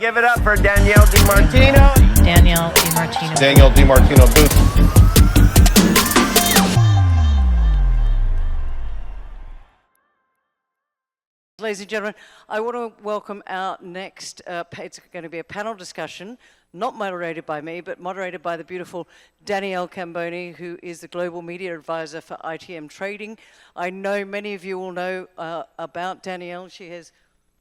Give it up for Danielle DiMartino. Danielle DiMartino. Danielle DiMartino Booth. Ladies and gentlemen, I want to welcome our next, it's going to be a panel discussion, not moderated by me, but moderated by the beautiful Danielle Camboni, who is the Global Media Advisor for ITM Trading. I know many of you will know about Danielle. She is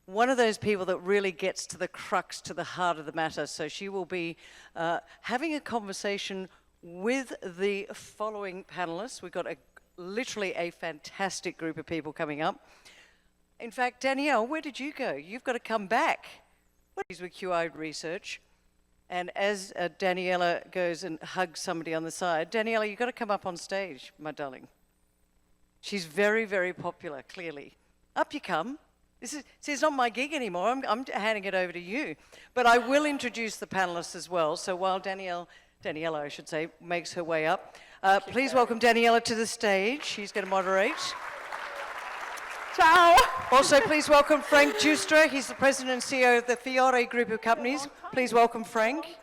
one of those people that really gets to the crux, to the heart of the matter. So she will be having a conversation with the following panelists. We've got literally a fantastic group of people coming up. In fact, Danielle, where did you go? You've got to come back. With QI Research. And as Daniela goes and hugs somebody on the side, Daniela, you've got to come up on stage, my darling. She's very, very popular, clearly. Up you come. It's not my gig anymore. I'm handing it over to you. But I will introduce the panelists as well. So while Daniela, I should say, makes her way up, please welcome Daniela to the stage. She's going to moderate. Ciao. Also, please welcome Frank Giustra. He's the president and CEO of the Fiore Group of Companies. Please welcome Frank.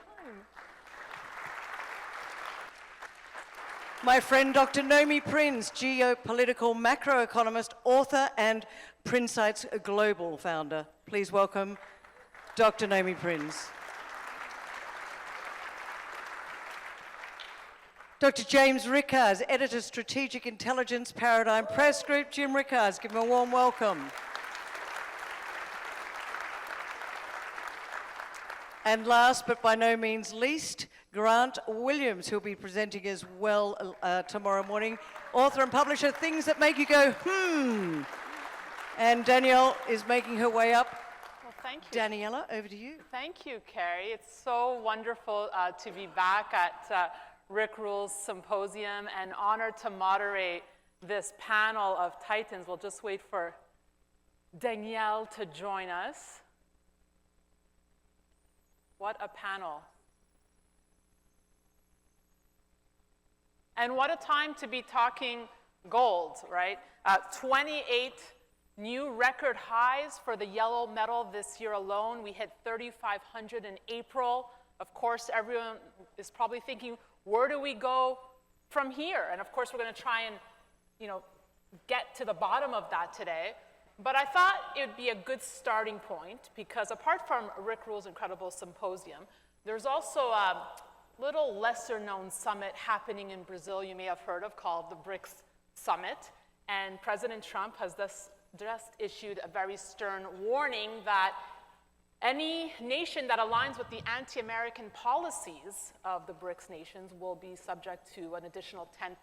My friend Dr. Nomi Prinz, geopolitical macroeconomist, author, and Prinsights Global founder. Please welcome Dr. Nomi Prinz. Dr. James Rickards, editor, Strategic Intelligence Paradigm Press Group. Jim Rickards, give him a warm welcome. And last, but by no means least, Grant Williams, who'll be presenting as well tomorrow morning. Author and publisher, Things That Make You Go, And Danielle is making her way up. Well, thank you. Daniela, over to you. Thank you, Carrie. It's so wonderful to be back at Rick Rule's Symposium and honored to moderate this panel of titans. We'll just wait for Danielle to join us. What a panel. And what a time to be talking gold, right? 28 new record highs for the yellow metal this year alone. We hit 3,500 in April. Of course, everyone is probably thinking, where do we go from here? And of course, we're going to try and, get to the bottom of that today. But I thought it would be a good starting point because apart from Rick Rule's incredible symposium, there's also a little lesser-known summit happening in Brazil you may have heard of called the BRICS Summit. And President Trump has just issued a very stern warning that any nation that aligns with the anti-American policies of the BRICS nations will be subject to an additional 10%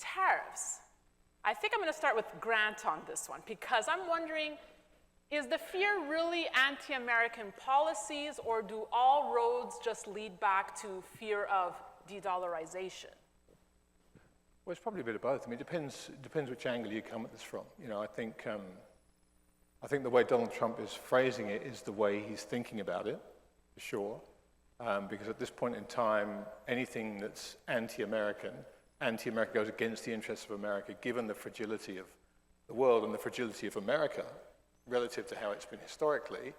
tariffs. I think I'm going to start with Grant on this one because I'm wondering, is the fear really anti-American policies or do all roads just lead back to fear of de-dollarization? Well, it's probably a bit of both. I mean, it depends which angle you come at this from. I think the way Donald Trump is phrasing it is the way he's thinking about it, for sure. Because at this point in time, anything that's anti-American goes against the interests of America, given the fragility of the world and the fragility of America relative to how it's been historically.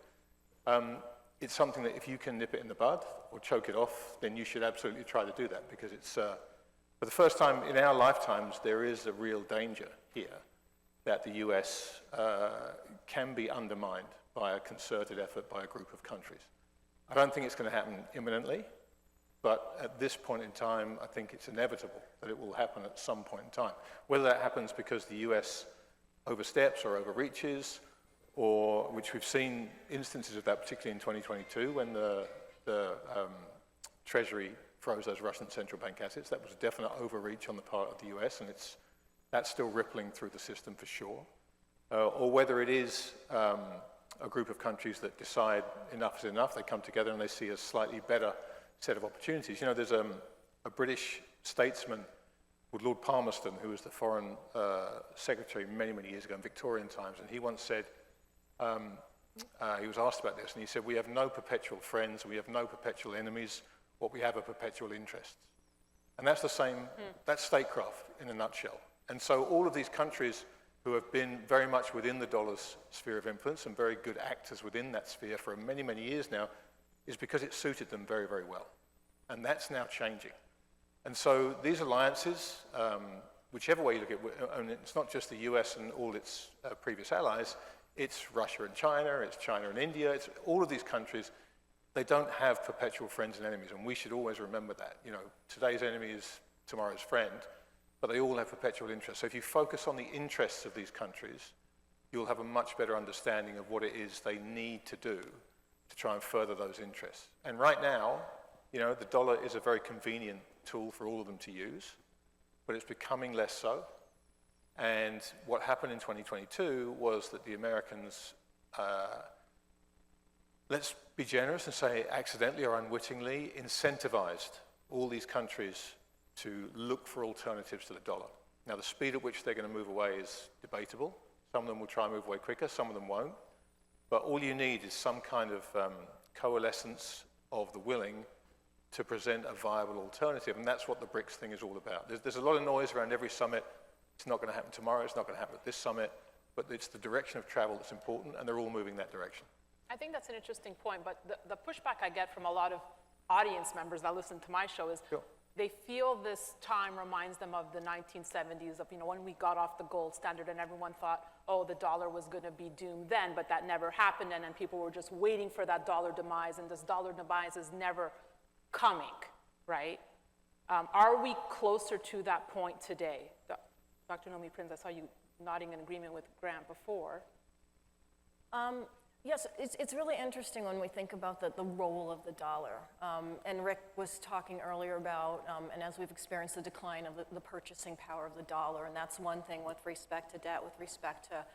It's something that if you can nip it in the bud or choke it off, then you should absolutely try to do that because it's, for the first time in our lifetimes, there is a real danger here that the US can be undermined by a concerted effort by a group of countries. I don't think it's going to happen imminently, but at this point in time, I think it's inevitable that it will happen at some point in time. Whether that happens because the US oversteps or overreaches, or which we've seen instances of that, particularly in 2022, when the Treasury froze those Russian central bank assets. That was a definite overreach on the part of the US, and that's still rippling through the system for sure. Or whether it is a group of countries that decide enough is enough, they come together and they see a slightly better set of opportunities. There's a British statesman called Lord Palmerston, who was the foreign secretary many, many years ago in Victorian times, and he once said, he was asked about this, and he said, we have no perpetual friends, we have no perpetual enemies, what we have are perpetual interests. And that's the same, that's statecraft in a nutshell. And so all of these countries who have been very much within the dollar's sphere of influence and very good actors within that sphere for many, many years now, is because it suited them very, very well. And that's now changing. And so these alliances, whichever way you look at it, and it's not just the US and all its previous allies, it's Russia and China, it's China and India, it's all of these countries. They don't have perpetual friends and enemies, and we should always remember that. You know, today's enemy is tomorrow's friend, but they all have perpetual interests. So if you focus on the interests of these countries, you'll have a much better understanding of what it is they need to do to try and further those interests. And right now, you know, the dollar is a very convenient tool for all of them to use, but it's becoming less so. And what happened in 2022 was that the Americans, let's be generous and say accidentally or unwittingly, incentivized all these countries to look for alternatives to the dollar. Now, the speed at which they're going to move away is debatable. Some of them will try and move away quicker, some of them won't. But all you need is some kind of coalescence of the willing to present a viable alternative, and that's what the BRICS thing is all about. There's a lot of noise around every summit. It's not going to happen tomorrow, it's not going to happen at this summit, but it's the direction of travel that's important, and they're all moving that direction. I think that's an interesting point, but the pushback I get from a lot of audience members that listen to my show is they feel this time reminds them of the 1970s, of, you know, when we got off the gold standard and everyone thought, oh, the dollar was going to be doomed then, but that never happened, and then people were just waiting for that dollar demise, and this dollar demise is never coming, right? Are we closer to that point today? Dr. Nomi Prinz, I saw you nodding in agreement with Grant before. Yes, it's really interesting when we think about the role of the dollar. And Rick was talking earlier about, and as we've experienced the decline of the purchasing power of the dollar, and that's one thing with respect to debt, with respect to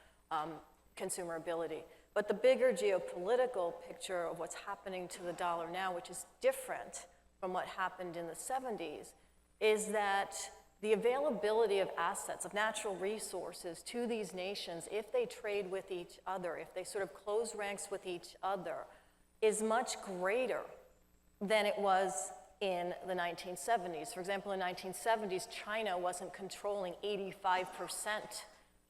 consumer ability. But the bigger geopolitical picture of what's happening to the dollar now, which is different from what happened in the 70s, is that the availability of assets, of natural resources to these nations, if they trade with each other, if they sort of close ranks with each other, is much greater than it was in the 1970s. For example, in the 1970s, China wasn't controlling 85%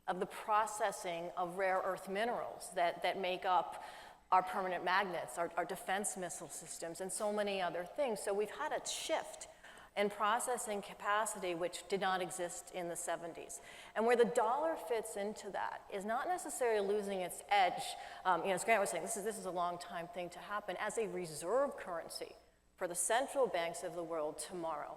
of the processing of rare earth minerals that make up our permanent magnets, our defense missile systems, and so many other things. So we've had a shift in processing capacity which did not exist in the 70s. And where the dollar fits into that is not necessarily losing its edge. You know, as Grant was saying, this is a long time thing to happen as a reserve currency for the central banks of the world tomorrow.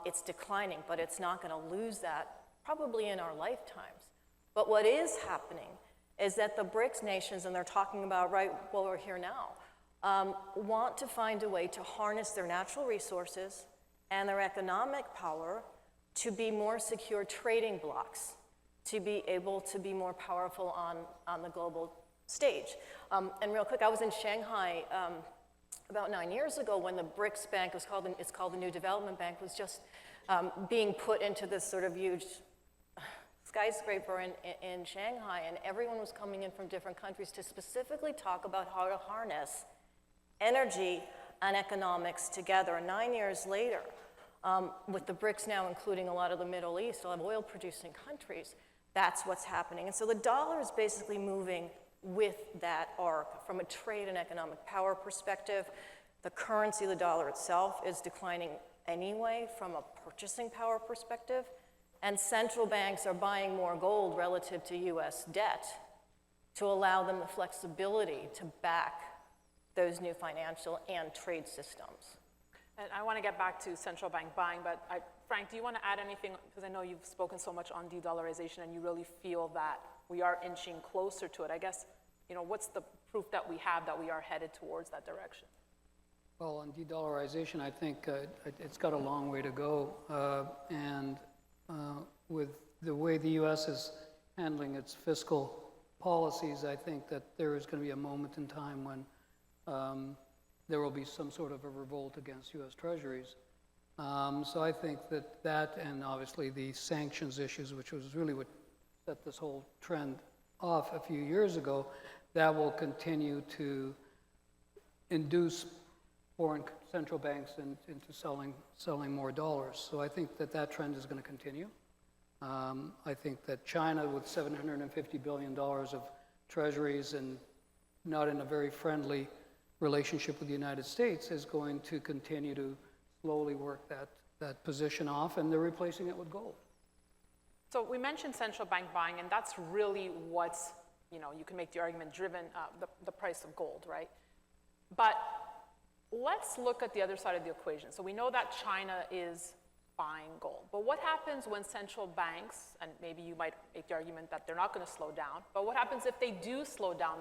It's declining, but it's not going to lose that probably in our lifetimes. But what is happening is that the BRICS nations, and they're talking about right while we're here now, want to find a way to harness their natural resources and their economic power to be more secure trading blocks, to be able to be more powerful on the global stage. And real quick, I was in Shanghai about 9 years ago when the BRICS Bank, it's called the New Development Bank, was just being put into this sort of huge skyscraper in Shanghai, and everyone was coming in from different countries to specifically talk about how to harness energy and economics together. And 9 years later, with the BRICS now including a lot of the Middle East, a lot of oil-producing countries, that's what's happening. And so the dollar is basically moving with that arc from a trade and economic power perspective. The currency of the dollar itself is declining anyway from a purchasing power perspective, and central banks are buying more gold relative to US debt to allow them the flexibility to back those new financial and trade systems. And I want to get back to central bank buying, but Frank, do you want to add anything? Because I know you've spoken so much on de-dollarization and you really feel that we are inching closer to it. I guess, you know, what's the proof that we have that we are headed towards that direction? Well, on de-dollarization, I think it's got a long way to go. And with the way the U.S. is handling its fiscal policies, I think that there is going to be a moment in time when there will be some sort of a revolt against U.S. Treasuries. So I think that and obviously the sanctions issues, which was really what set this whole trend off a few years ago, that will continue to induce foreign central banks into selling more dollars. So I think that trend is going to continue. I think that China, with $750 billion of treasuries and not in a very friendly relationship with the United States, is going to continue to slowly work that position off, and they're replacing it with gold. So we mentioned central bank buying, and that's really what's, you can make the argument, driven the price of gold, right? But let's look at the other side of the equation. So we know that China is buying gold. But what happens when central banks, and maybe you might make the argument that they're not going to slow down, but what happens if they do slow down?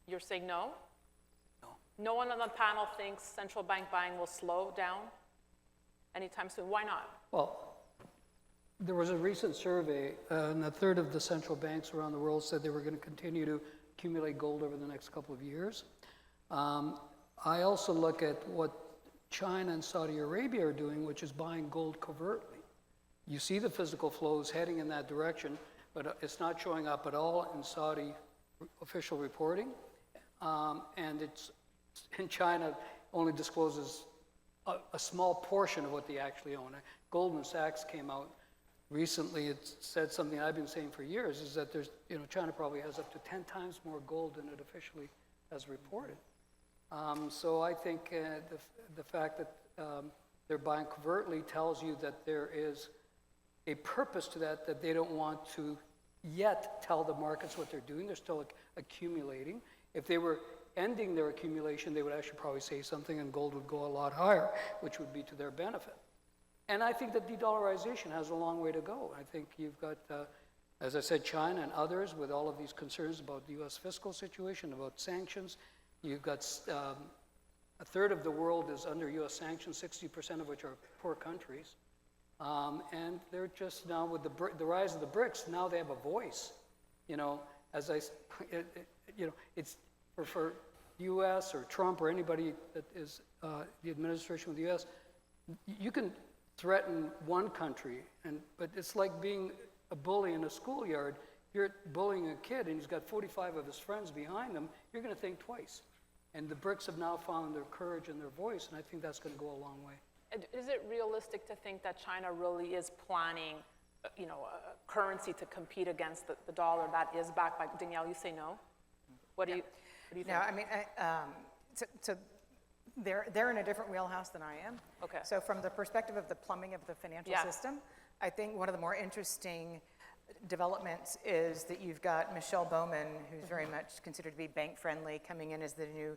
You're saying no? No. No one on the panel thinks central bank buying will slow down anytime soon. Why not? Well, there was a recent survey, and a third of the central banks around the world said they were going to continue to accumulate gold over the next couple of years. I also look at what China and Saudi Arabia are doing, which is buying gold covertly. You see the physical flows heading in that direction, but it's not showing up at all in Saudi official reporting. And it's in China only discloses a small portion of what they actually own. Goldman Sachs came out recently. It said something I've been saying for years, is that there's, China probably has up to 10 times more gold than it officially has reported. So I think the fact that they're buying covertly tells you that there is a purpose to that they don't want to yet tell the markets what they're doing. They're still accumulating. If they were ending their accumulation, they would actually probably say something, and gold would go a lot higher, which would be to their benefit. And I think that de-dollarization has a long way to go. I think you've got, as I said, China and others with all of these concerns about the U.S. fiscal situation, about sanctions. You've got a third of the world is under U.S. sanctions, 60% of which are poor countries. And they're just now, with the rise of the BRICS, now they have a voice. It's for U.S. or Trump or anybody that is the administration with the U.S., you can threaten one country, but it's like being a bully in a schoolyard. You're bullying a kid and he's got 45 of his friends behind him, you're going to think twice. And the BRICS have now found their courage and their voice, and I think that's going to go a long way. Is it realistic to think that China really is planning, a currency to compete against the dollar that is backed by, Danielle, you say no? What do you think? No, I mean, so they're in a different wheelhouse than I am. Okay. So from the perspective of the plumbing of the financial system, I think one of the more interesting developments is that you've got Michelle Bowman, who's very much considered to be bank friendly, coming in as the new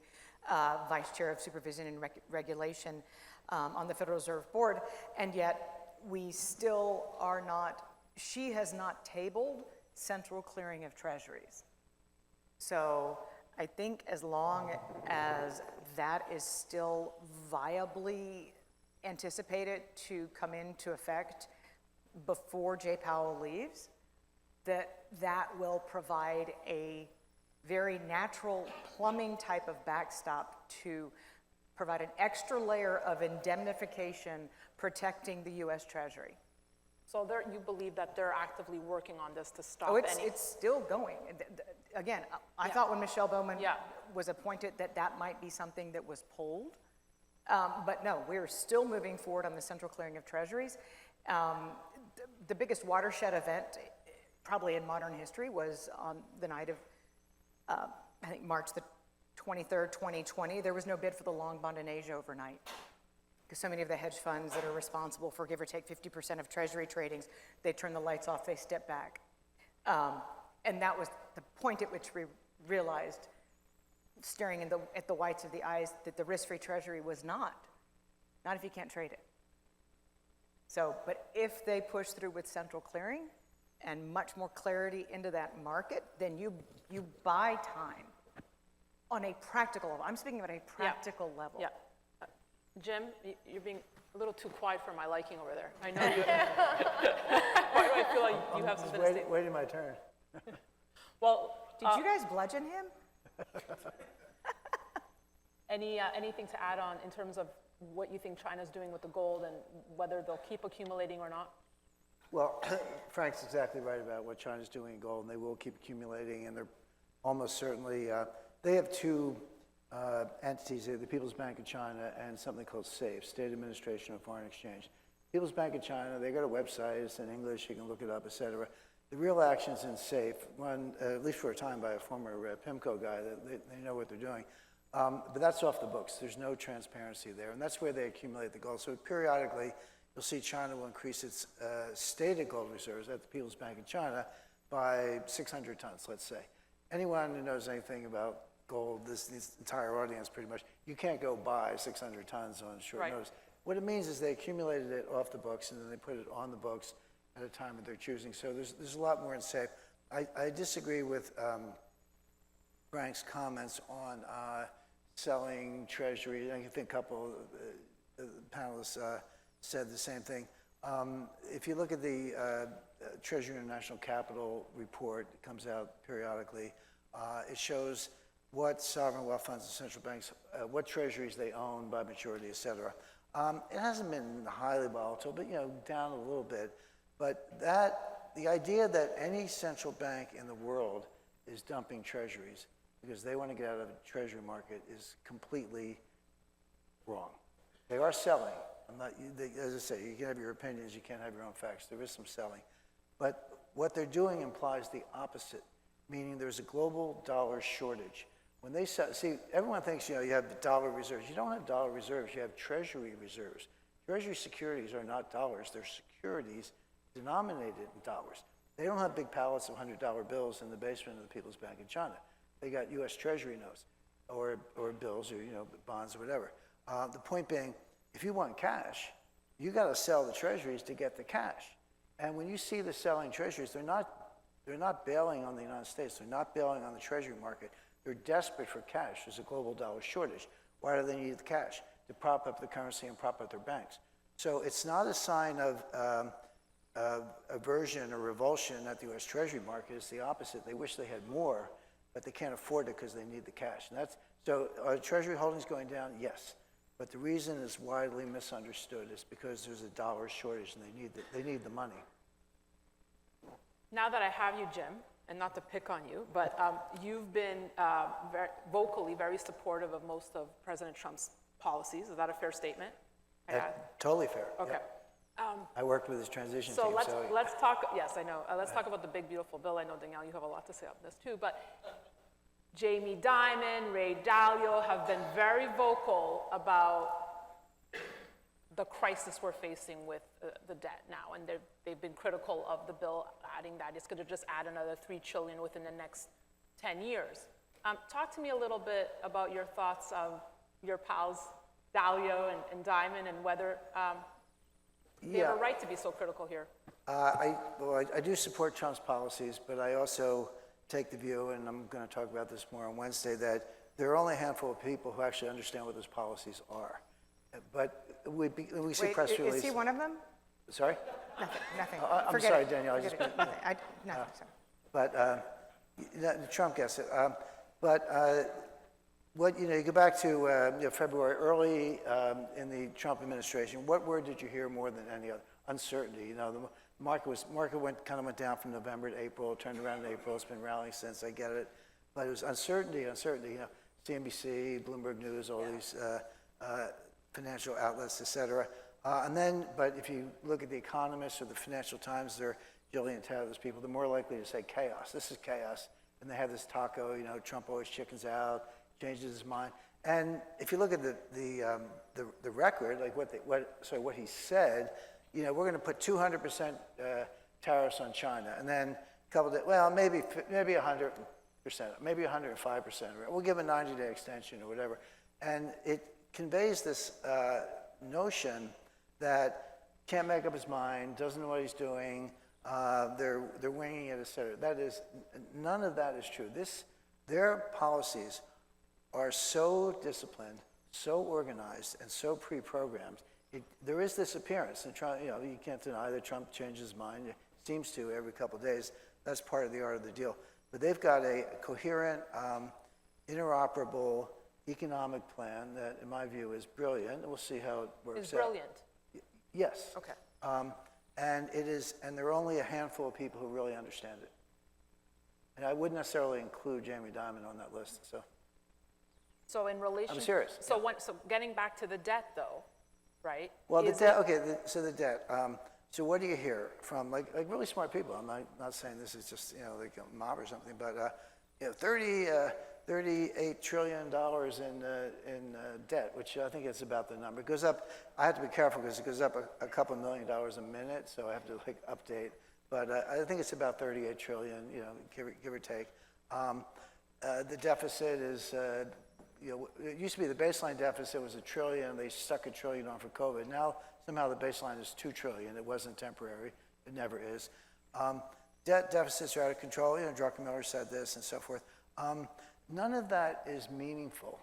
vice chair of supervision and regulation on the Federal Reserve Board, and yet we still are not, she has not tabled central clearing of treasuries. So I think as long as that is still viably anticipated to come into effect before Jay Powell leaves, that will provide a very natural plumbing type of backstop to provide an extra layer of indemnification protecting the U.S. Treasury. So you believe that they're actively working on this to stop It's still going. Again, I thought when Michelle Bowman was appointed that might be something that was pulled. But no, we're still moving forward on the central clearing of treasuries. The biggest watershed event probably in modern history was on the night of, I think, March the 23rd, 2020. There was no bid for the long bond in Asia overnight, because so many of the hedge funds that are responsible for give or take 50% of treasury tradings, they turn the lights off, they step back. And that was the point at which we realized, staring at the whites of the eyes, that the risk-free treasury was not if you can't trade it. So, but if they push through with central clearing and much more clarity into that market, then you buy time on a practical level. I'm speaking about a practical level. Yeah. Jim, you're being a little too quiet for my liking over there. I know you. Why do I feel like you have something to say? Waiting my turn. Well, Did you guys bludgeon him? Anything to add on in terms of what you think China's doing with the gold and whether they'll keep accumulating or not? Well, Frank's exactly right about what China's doing in gold, and they will keep accumulating, and they're almost certainly, they have two entities, the People's Bank of China and something called SAFE, State Administration of Foreign Exchange. People's Bank of China, they got a website, it's in English, you can look it up, et cetera. The real action's in SAFE, run, at least for a time, by a former PIMCO guy. They know what they're doing. But that's off the books. There's no transparency there. And that's where they accumulate the gold. So periodically, you'll see China will increase its stated gold reserves at the People's Bank of China by 600 tons, let's say. Anyone who knows anything about gold, this entire audience pretty much, you can't go buy 600 tons on short notice. What it means is they accumulated it off the books and then they put it on the books at a time that they're choosing. So there's a lot more in SAFE. I disagree with Frank's comments on selling Treasury. I think a couple of the panelists said the same thing. If you look at the Treasury International Capital report that comes out periodically, it shows what sovereign wealth funds and central banks, what treasuries they own by maturity, et cetera. It hasn't been highly volatile, but down a little bit. But the idea that any central bank in the world is dumping treasuries because they want to get out of the treasury market is completely wrong. They are selling. As I say, you can have your opinions, you can't have your own facts. There is some selling. But what they're doing implies the opposite, meaning there's a global dollar shortage. When they sell, see, everyone thinks, you have dollar reserves. You don't have dollar reserves, you have treasury reserves. Treasury securities are not dollars, they're securities denominated in dollars. They don't have big pallets of $100 bills in the basement of the People's Bank of China. They got US Treasury notes or bills or bonds or whatever. The point being, if you want cash, you got to sell the treasuries to get the cash. And when you see the selling treasuries, they're not bailing on the United States. They're not bailing on the treasury market. They're desperate for cash. There's a global dollar shortage. Why do they need the cash? To prop up the currency and prop up their banks. So it's not a sign of aversion or revulsion at the U.S. Treasury market. It's the opposite. They wish they had more, but they can't afford it because they need the cash. And so are Treasury holdings going down? Yes. But the reason is widely misunderstood is because there's a dollar shortage and they need the money. Now that I have you, Jim, and not to pick on you, but you've been vocally very supportive of most of President Trump's policies. Is that a fair statement? Totally fair. Okay. Yep. I worked with his transition team. So let's talk, yes, I know. Let's talk about the big, beautiful bill. I know, Danielle, you have a lot to say on this too, but Jamie Dimon, Ray Dalio have been very vocal about the crisis we're facing with the debt now, and they've been critical of the bill, adding that it's going to just add another $3 trillion within the next 10 years. Talk to me a little bit about your thoughts of your pals Dalio and Dimon and whether they have a right to be so critical here. I do support Trump's policies, but I also take the view, and I'm going to talk about this more on Wednesday, that there are only a handful of people who actually understand what those policies are. But we see press releases. Is he one of them? Sorry? Nothing. I'm sorry, Danielle. I just nothing. Nothing. But Trump gets it. You go back to February, early in the Trump administration. What word did you hear more than any other? Uncertainty. The market went down from November to April, turned around in April. It's been rallying since. I get it, but it was uncertainty. CNBC, Bloomberg News, all these financial outlets, et cetera. But if you look at the Economist or the Financial Times, they're Jillian Taylor, those people, they're more likely to say chaos. This is chaos, and they have this taco. Trump always chickens out, changes his mind. And if you look at the record, like what he said, we're going to put 200% tariffs on China, and then a couple of days, well, maybe 100%, maybe 105%. We'll give a 90-day extension or whatever, and it conveys this notion that can't make up his mind, doesn't know what he's doing, they're winging it, et cetera. None of that is true. Their policies are so disciplined, so organized, and so pre-programmed. There is this appearance, and Trump, you can't deny that Trump changes his mind. It seems to every couple of days. That's part of the art of the deal. But they've got a coherent, interoperable economic plan that, in my view, is brilliant. We'll see how it works out. Is brilliant? Yes. Okay. And there are only a handful of people who really understand it. And I wouldn't necessarily include Jamie Dimon on that list. So in relation, I'm serious. So getting back to the debt, though, right? Well, the debt, okay, so the debt. So what do you hear from like really smart people? I'm not saying this is just, like a mob or something, but, $38 trillion in debt, which I think is about the number. It goes up, I have to be careful because it goes up a couple $1 million a minute, so I have to like update. But I think it's about 38 trillion, give or take. The deficit is, it used to be the baseline deficit was $1 trillion. They stuck $1 trillion on for COVID. Now somehow the baseline is $2 trillion. It wasn't temporary. It never is. Debt deficits are out of control. Druckenmiller said this and so forth. None of that is meaningful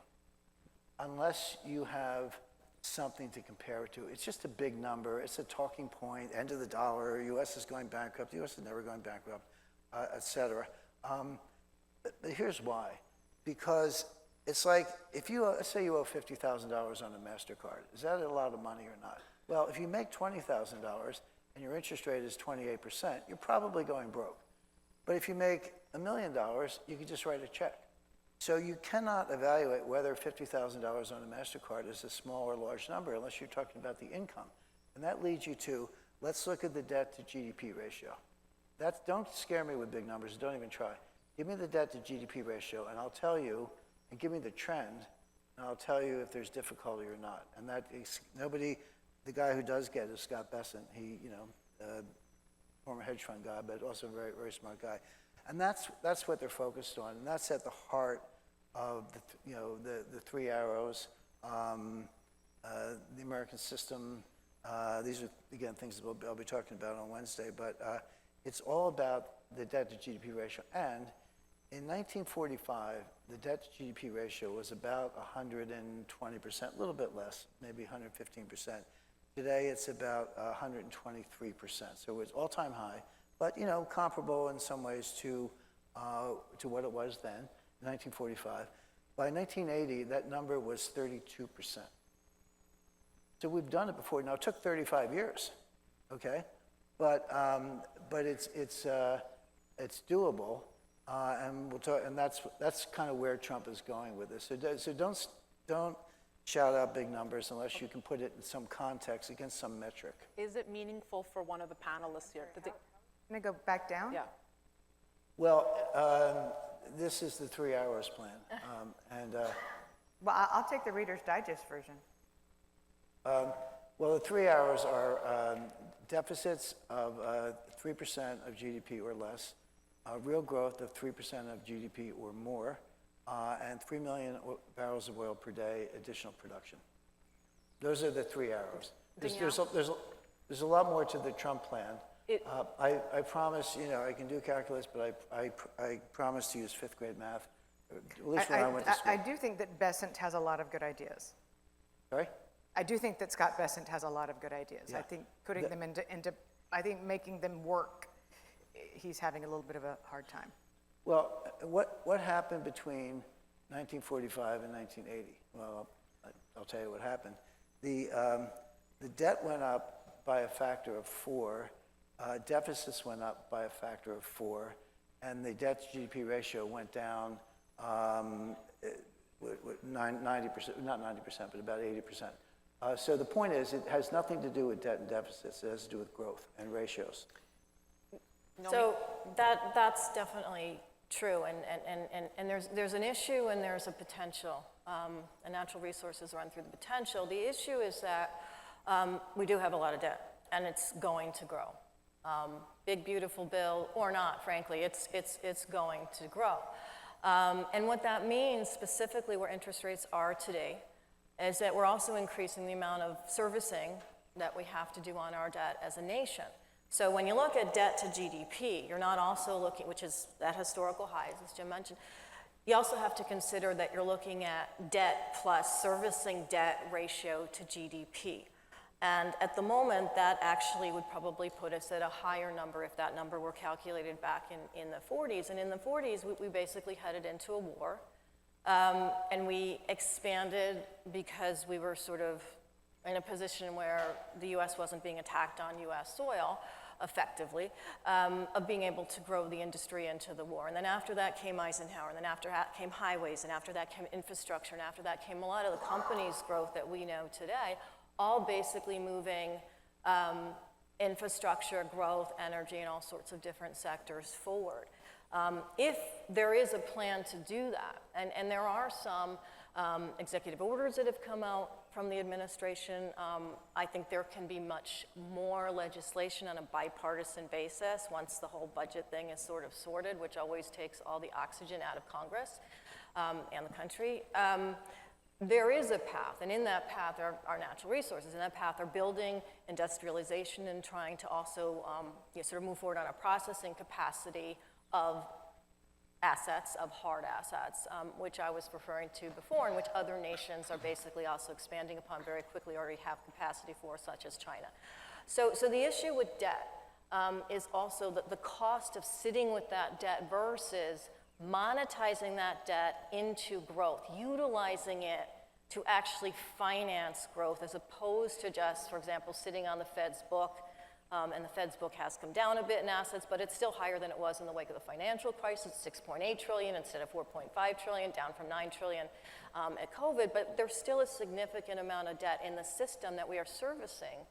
unless you have something to compare it to. It's just a big number. It's a talking point. End of the dollar. U.S. is going bankrupt. The U.S. is never going bankrupt, et cetera. But here's why. Because it's like if you, let's say you owe $50,000 on a MasterCard. Is that a lot of money or not? Well, if you make $20,000 and your interest rate is 28%, you're probably going broke. But if you make $1 million, you can just write a check. So you cannot evaluate whether $50,000 on a MasterCard is a small or large number unless you're talking about the income. And that leads you to, let's look at the debt to GDP ratio. Don't scare me with big numbers, don't even try. Give me the debt to GDP ratio and I'll tell you, and give me the trend, and I'll tell you if there's difficulty or not. And that is, the guy who does get it is Scott Bessent. He, former hedge fund guy, but also a very, very smart guy. And that's what they're focused on, and that's at the heart of the three arrows, the American system. These are again things that I'll be talking about on Wednesday, but it's all about the debt to GDP ratio. And in 1945, the debt to GDP ratio was about 120%, a little bit less, maybe 115%. Today, it's about 123%. So it's all-time high, but comparable in some ways to what it was then, 1945. By 1980, that number was 32%. So we've done it before. Now it took 35 years, okay, but it's doable, and we'll talk. And that's kind of where Trump is going with this. So don't shout out big numbers unless you can put it in some context against some metric. Is it meaningful for one of the panelists here? Can I go back down? Yeah. Well, this is the 3 hours plan, Well, I'll take the Reader's Digest version. Well, the 3 hours are deficits of 3% of GDP or less, real growth of 3% of GDP or more, and 3 million barrels of oil per day additional production. Those are the 3 arrows. There's a lot more to the Trump plan. I promise, I can do calculus, but I promise to use fifth grade math, at least when I went to school. I do think that Bessent has a lot of good ideas. Sorry? I do think that Scott Bessent has a lot of good ideas. Yeah. I think putting them into, I think making them work, he's having a little bit of a hard time. Well, what happened between 1945 and 1980? Well, I'll tell you what happened. The debt went up by a factor of 4, deficits went up by a factor of 4, and the debt to GDP ratio went down 90%, not 90%, but about 80%. So the point is, it has nothing to do with debt and deficits. It has to do with growth and ratios. So that's definitely true, and there's an issue and there's a potential. And natural resources run through the potential. The issue is that we do have a lot of debt, and it's going to grow. Big beautiful bill or not, frankly, it's going to grow. And what that means, specifically where interest rates are today, is that we're also increasing the amount of servicing that we have to do on our debt as a nation. So when you look at debt to GDP, you're not also looking, which is at historical highs, as Jim mentioned, you also have to consider that you're looking at debt plus servicing debt ratio to GDP. And at the moment, that actually would probably put us at a higher number if that number were calculated back in the 40s. And in the 40s, we basically headed into a war. And we expanded because we were sort of in a position where the U.S. wasn't being attacked on U.S. soil effectively, of being able to grow the industry into the war. And then after that came Eisenhower, and then after that came highways, and after that came infrastructure, and after that came a lot of the companies' growth that we know today. all basically moving infrastructure, growth, energy, and all sorts of different sectors forward. If there is a plan to do that, and there are some executive orders that have come out from the administration, I think there can be much more legislation on a bipartisan basis once the whole budget thing is sort of sorted, which always takes all the oxygen out of Congress and the country. There is a path, and in that path are natural resources. In that path are building industrialization and trying to also sort of move forward on a processing capacity of assets, of hard assets, which I was referring to before, and which other nations are basically also expanding upon very quickly, already have capacity for, such as China. So the issue with debt is also the cost of sitting with that debt versus monetizing that debt into growth, utilizing it to actually finance growth, as opposed to just, for example, sitting on the Fed's book. And the Fed's book has come down a bit in assets, but it's still higher than it was in the wake of the financial crisis, 6.8 trillion instead of 4.5 trillion, down from 9 trillion at COVID. But there's still a significant amount of debt in the system that we are servicing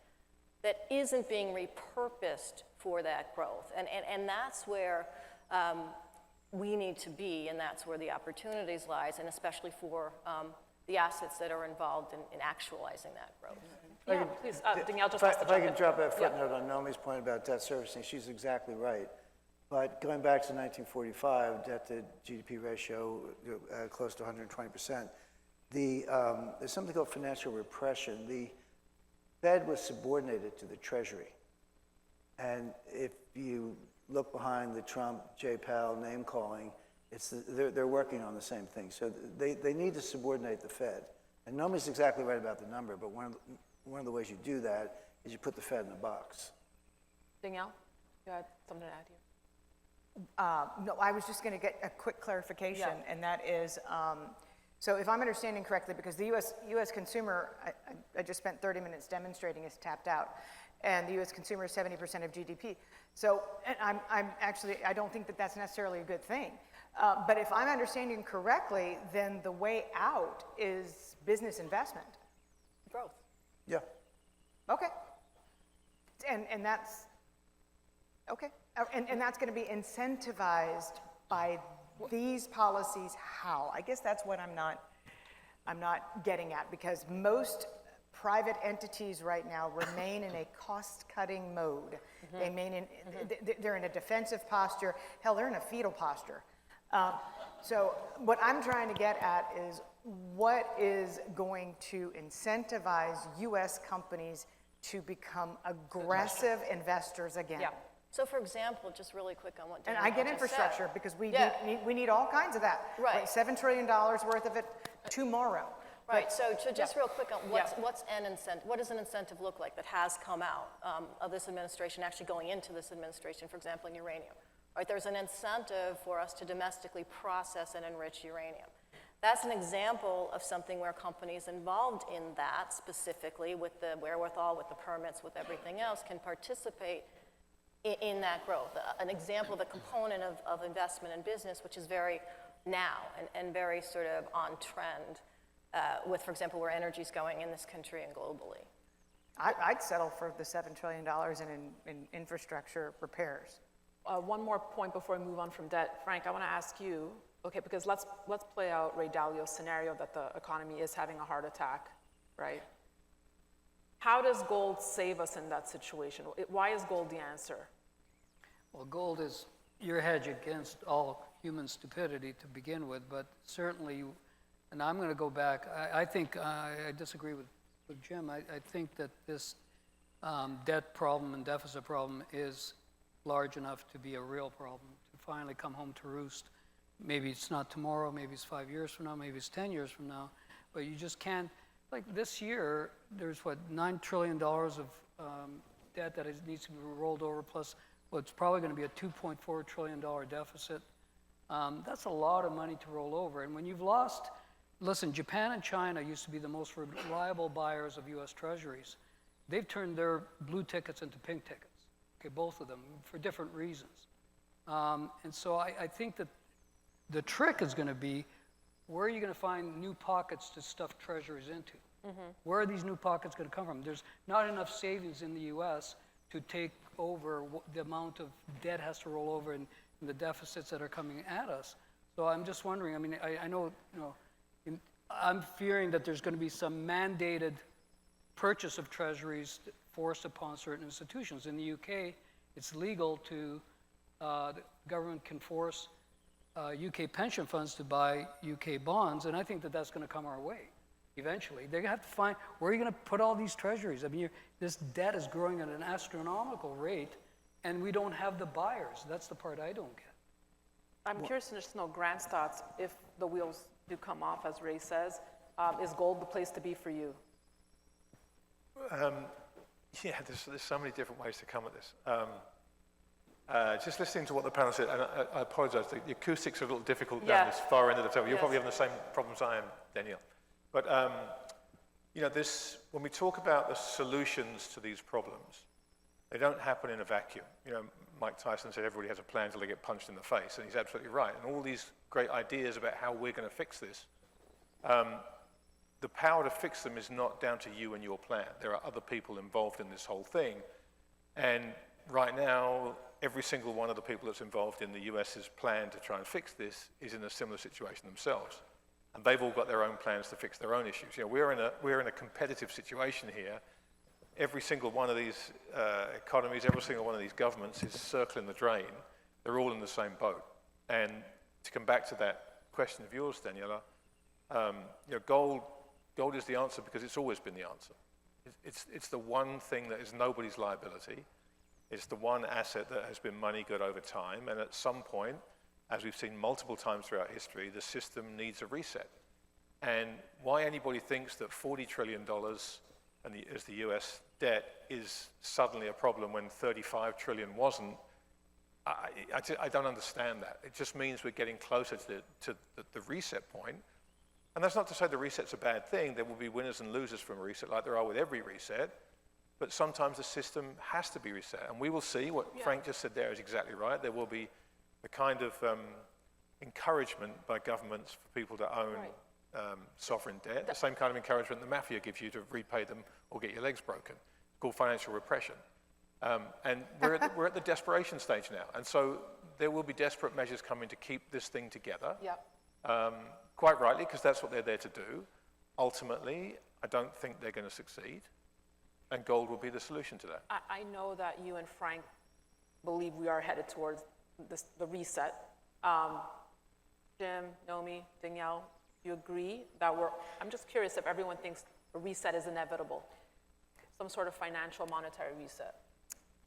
that isn't being repurposed for that growth. And that's where we need to be, and that's where the opportunities lies, and especially for the assets that are involved in actualizing that growth. Yeah, please, Danielle just if wants to I jump can in. drop a footnote on Naomi's point about debt servicing, she's exactly right. But going back to 1945, debt to GDP ratio close to 120%. There's something called financial repression. The Fed was subordinated to the Treasury. And if you look behind the Trump, Jay Powell name calling, they're working on the same thing. So they need to subordinate the Fed. And Naomi's exactly right about the number, but one of the ways you do that is you put the Fed in a box. Danielle, you had something to add here? No, I was just going to get a quick clarification, and that is, so if I'm understanding correctly, because the U.S. consumer, I just spent 30 minutes demonstrating, is tapped out, and the U.S. consumer is 70% of GDP. So and I don't think that that's necessarily a good thing. But if I'm understanding correctly, then the way out is business investment. Growth. Yeah. Okay. And that's, okay. And that's going to be incentivized by these policies. How? I guess that's what I'm not getting at, because most private entities right now remain in a cost-cutting mode. Mm-hmm. They're in a defensive posture. Hell, they're in a fetal posture. So what I'm trying to get at is what is going to incentivize U.S. companies to become aggressive investors again? Yeah. So for example, just really quick on what Danielle And I get just infrastructure said. because we need all kinds of that. Right. Like $7 trillion worth of it tomorrow. Right, so just real quick on what does an incentive look like that has come out of this administration, actually going into this administration, for example, in uranium? Right, there's an incentive for us to domestically process and enrich uranium. That's an example of something where companies involved in that, specifically with the wherewithal, with the permits, with everything else, can participate in that growth. An example of a component of investment in business, which is very now and very sort of on trend with, for example, where energy is going in this country and globally. I'd settle for the $7 trillion in infrastructure repairs. One more point before we move on from debt. Frank, I want to ask you, okay, because let's play out Ray Dalio's scenario that the economy is having a heart attack, right? How does gold save us in that situation? Why is gold the answer? Well, gold is your hedge against all human stupidity to begin with, but certainly, and I'm going to go back, I think I disagree with Jim. I think that this debt problem and deficit problem is large enough to be a real problem, to finally come home to roost. Maybe it's not tomorrow, maybe it's 5 years from now, maybe it's 10 years from now, but you just can't, like this year, there's $9 trillion of debt that needs to be rolled over, plus what's probably going to be a $2.4 trillion deficit. That's a lot of money to roll over, and when you've lost, listen, Japan and China used to be the most reliable buyers of U.S. Treasuries. They've turned their blue tickets into pink tickets. Okay, both of them, for different reasons. And so I think that the trick is going to be, where are you going to find new pockets to stuff treasuries into? Where are these new pockets going to come from? There's not enough savings in the U.S. to take over the amount of debt has to roll over and the deficits that are coming at us. So I'm just wondering, I mean, I know, I'm fearing that there's going to be some mandated purchase of treasuries forced upon certain institutions. In the UK, it's legal to, the government can force UK pension funds to buy UK bonds, and I think that that's going to come our way eventually. They're going to have to find, where are you going to put all these treasuries? I mean, this debt is growing at an astronomical rate, and we don't have the buyers. That's the part I don't get. I'm curious to just know Grant's thoughts, if the wheels do come off, as Ray says. Is gold the place to be for you? Yeah, there's so many different ways to come at this. Just listening to what the panel said, and I apologize, the acoustics are a little difficult down this far end of the table. You're probably having the same problems I am, Danielle. But, when we talk about the solutions to these problems, they don't happen in a vacuum. Mike Tyson said everybody has a plan until they get punched in the face, and he's absolutely right. And all these great ideas about how we're going to fix this, the power to fix them is not down to you and your plan. There are other people involved in this whole thing. And right now, every single one of the people that's involved in the US's plan to try and fix this is in a similar situation themselves. And they've all got their own plans to fix their own issues. We're in a competitive situation here. Every single one of these economies, every single one of these governments is circling the drain. They're all in the same boat. And to come back to that question of yours, Daniela, gold is the answer because it's always been the answer. It's the one thing that is nobody's liability. It's the one asset that has been money good over time. And at some point, as we've seen multiple times throughout history, the system needs a reset. And why anybody thinks that $40 trillion as the US debt is suddenly a problem when 35 trillion wasn't, I don't understand that. It just means we're getting closer to the reset point. And that's not to say the reset's a bad thing. There will be winners and losers from a reset, like there are with every reset. But sometimes the system has to be reset. And we will see what Frank just said there is exactly right. There will be a kind of encouragement by governments for people to own sovereign debt, the same kind of encouragement the mafia gives you to repay them or get your legs broken. It's called financial repression. And we're at the desperation stage now. And so there will be desperate measures coming to keep this thing together. Quite rightly, because that's what they're there to do. Ultimately, I don't think they're going to succeed. And gold will be the solution to that. I know that you and Frank believe we are headed towards the reset. Jim, Nomi, Danielle, do you agree that I'm just curious if everyone thinks a reset is inevitable, some sort of financial monetary reset.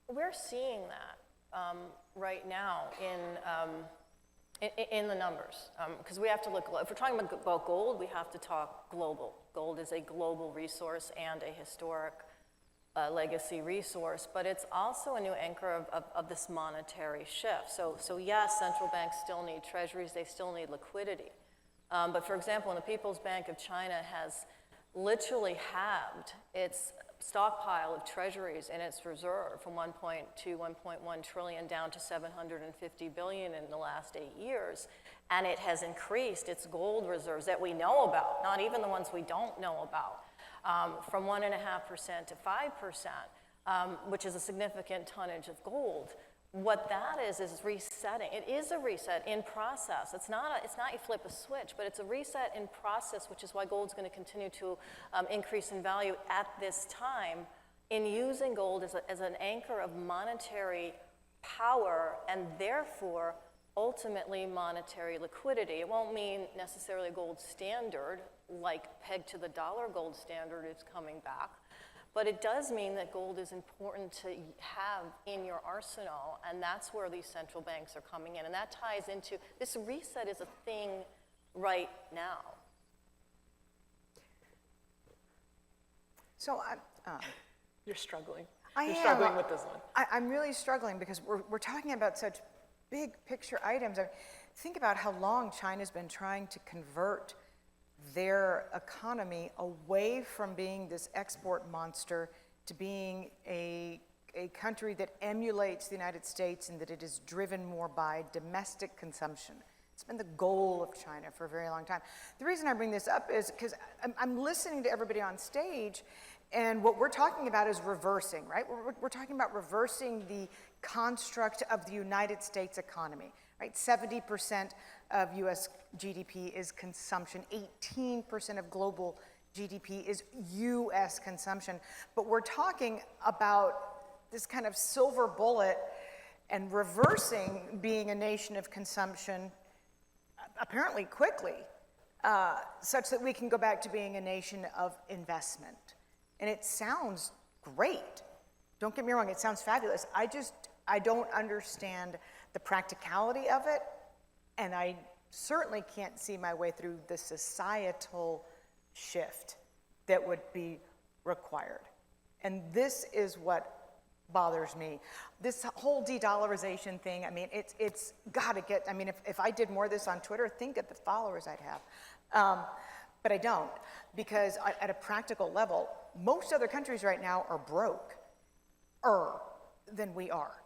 We're seeing that right now in the numbers, because we have to look, if we're talking about gold, we have to talk global. Gold is a global resource and a historic legacy resource, but it's also a new anchor of this monetary shift. So yes, central banks still need treasuries, they still need liquidity. But for example, the People's Bank of China has literally halved its stockpile of treasuries in its reserve from 1.2, 1.1 trillion down to 750 billion in the last 8 years. And it has increased its gold reserves that we know about, not even the ones we don't know about, from 1.5% to 5%, which is a significant tonnage of gold. What that is resetting. It is a reset in process. It's not you flip a switch, but it's a reset in process, which is why gold's going to continue to increase in value at this time in using gold as an anchor of monetary power and therefore ultimately monetary liquidity. It won't mean necessarily a gold standard like pegged to the dollar gold standard is coming back. But it does mean that gold is important to have in your arsenal, and that's where these central banks are coming in. And that ties into, this reset is a thing right now. So you're struggling. You're struggling with this one. I'm really struggling because we're talking about such big picture items. I mean, think about how long China's been trying to convert their economy away from being this export monster to being a country that emulates the United States and that it is driven more by domestic consumption, It's been the goal of China for a very long time. The reason I bring this up is because I'm listening to everybody on stage, and what we're talking about is reversing, right? We're talking about reversing the construct of the United States economy, right? 70% of US GDP is consumption, 18% of global GDP is US consumption. But we're talking about this kind of silver bullet and reversing being a nation of consumption apparently quickly, such that we can go back to being a nation of investment. And it sounds great. Don't get me wrong, it sounds fabulous. I don't understand the practicality of it, and I certainly can't see my way through the societal shift that would be required. And this is what bothers me. This whole de-dollarization thing, I mean, it's gotta get, I mean, if I did more of this on Twitter, think of the followers I'd have. But I don't, because at a practical level, most other countries right now are broke-er than we are.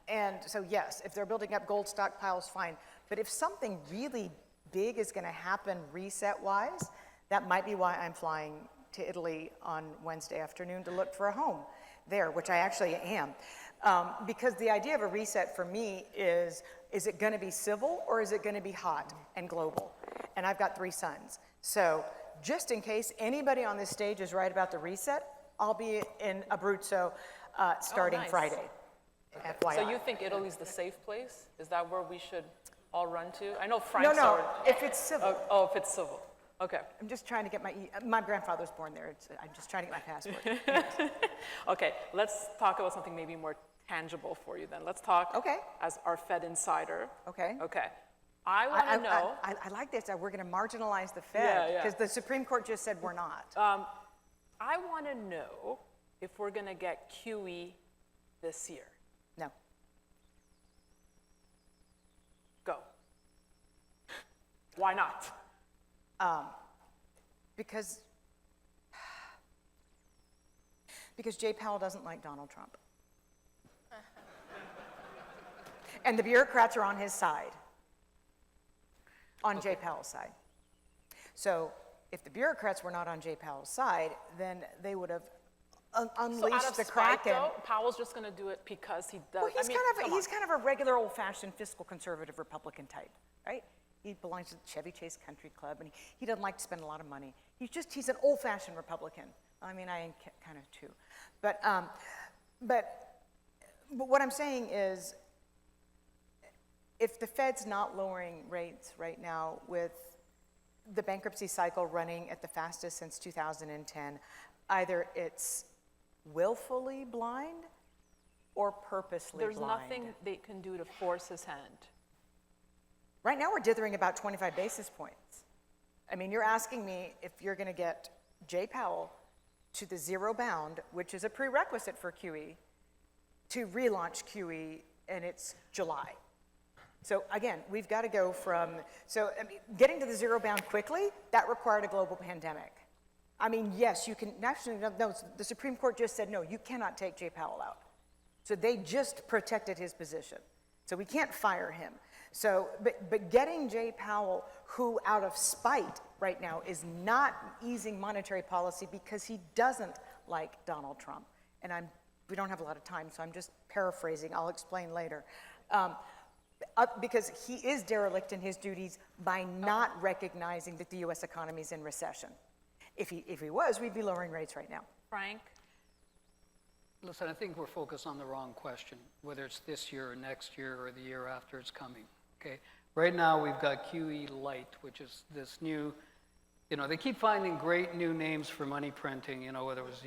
And so yes, if they're building up gold stockpiles, fine. But if something really big is gonna happen reset-wise, that might be why I'm flying to Italy on Wednesday afternoon to look for a home there, which I actually am. Because the idea of a reset for me is it gonna be civil or is it gonna be hot and global? And I've got 3 sons. So just in case anybody on this stage is right about the reset, I'll be in Abruzzo starting Friday. Okay. FYI. So you think Italy's the safe place? Is that where we should all run to? I know Frank's No, already... if it's civil. Oh, if it's civil. Okay. I'm just trying to get my grandfather was born there. I'm just trying to get my passport. Okay, let's talk about something maybe more tangible for you then. Let's talk as our Fed insider. Okay. Okay. I want to know... I like this. We're going to marginalize the Fed because the Supreme Court just said we're not. I want to know if we're going to get QE this year. No. Go. Why not? Because Jay Powell doesn't like Donald Trump. And the bureaucrats are on his side, on Jay Powell's side. So if the bureaucrats were not on Jay Powell's side, then they would have unleashed the Kraken. Though, Powell's just going to do it because he does. Well, he's kind of a regular old-fashioned fiscal conservative Republican type, right? He belongs to the Chevy Chase Country Club, and he doesn't like to spend a lot of money. He's an old-fashioned Republican. I mean, I am kind of too. But what I'm saying is, if the Fed's not lowering rates right now with the bankruptcy cycle running at the fastest since 2010, either it's willfully blind or purposely blind. There's nothing they can do to force his hand. Right now, we're dithering about 25 basis points. I mean, you're asking me if you're going to get Jay Powell to the zero bound, which is a prerequisite for QE, to relaunch QE, and it's July. So again, we've got to go from, getting to the zero bound quickly, that required a global pandemic. I mean, yes, you can, nationally, no, the Supreme Court just said, no, you cannot take Jay Powell out. So they just protected his position. So we can't fire him. So, but getting Jay Powell, who out of spite right now is not easing monetary policy because he doesn't like Donald Trump. And we don't have a lot of time, so I'm just paraphrasing. I'll explain later. Because he is derelict in his duties by not recognizing that the U.S. economy is in recession. If he was, we'd be lowering rates right now. Frank? Listen, I think we're focused on the wrong question, whether it's this year or next year or the year after it's coming. Okay. Right now, we've got QE Light, which is this new, they keep finding great new names for money printing, whether it was,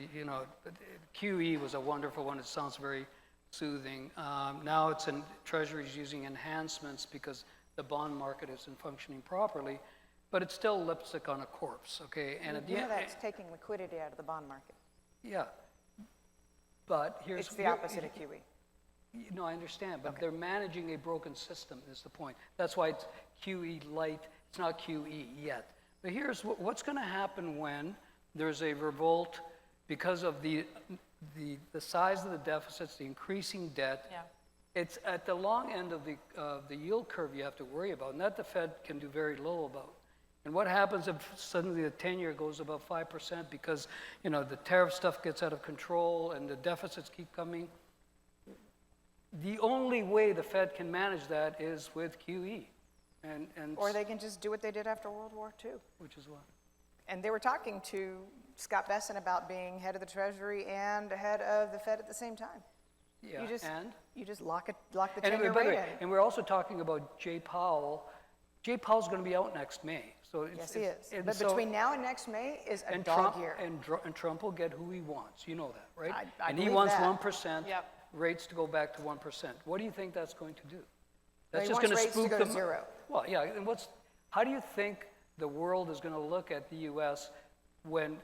QE was a wonderful one. It sounds very soothing. Now it's in Treasuries using enhancements because the bond market isn't functioning properly, but it's still lipstick on a corpse, okay? And that's taking liquidity out of the bond market. Yeah. But here's... It's the opposite of QE. No, I understand, but they're managing a broken system is the point. That's why it's QE Light. It's not QE yet. But here's what's going to happen when there's a revolt because of the size of the deficits, the increasing debt. Yeah. It's at the long end of the yield curve you have to worry about, and that the Fed can do very little about. And what happens if suddenly the 10-year goes above 5% because, you know, the tariff stuff gets out of control and the deficits keep coming? The only way the Fed can manage that is with QE. Or they can just do what they did after World War II. Which is what? And they were talking to Scott Bessent about being head of the Treasury and head of the Fed at the same time. Yeah, you just lock the 10-year by the rate way, in. and we're also talking about Jay Powell. Jay Powell's going to be out next May. So Yes, he is. But between now and next May is a dog year. And Trump will get who he wants. You know that, right? I and he believe wants that. 1%, rates to go back to 1%. What do you think that's going to do? That's He just wants going to rates to spook go them. to zero. Well, yeah, and how do you think the world is going to look at the U.S. when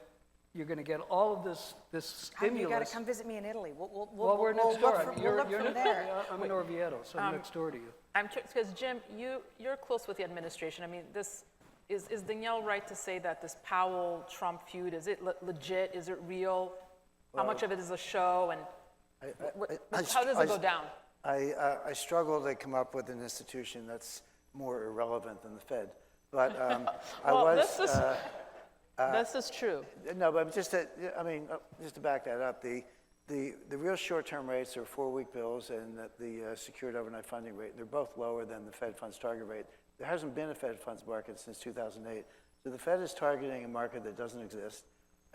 you're going to get all of this stimulus? You got to come visit me in Italy. We'll we're next door. We'll look from there. I'm in Orvieto, so I'm next door to you. I'm curious, because Jim, you're close with the administration. I mean, is Danielle right to say that this Powell-Trump feud, is it legit? Is it real? How much of it is a show? And how does it go down? I struggle to come up with an institution that's more irrelevant than the Fed. But this is true. No, but just to back that up, the real short-term rates are 4-week bills and the secured overnight funding rate. They're both lower than the Fed funds target rate. There hasn't been a Fed funds market since 2008. So the Fed is targeting a market that doesn't exist.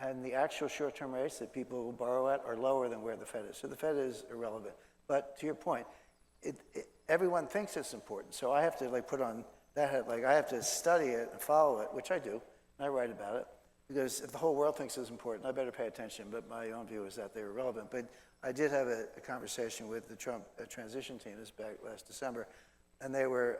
And the actual short-term rates that people will borrow at are lower than where the Fed is. So the Fed is irrelevant. But to your point, everyone thinks it's important. So I have to put on that hat, I have to study it and follow it, which I do, and I write about it. Because if the whole world thinks it's important, I better pay attention. But my own view is that they're irrelevant. But I did have a conversation with the Trump transition team back last December, and they were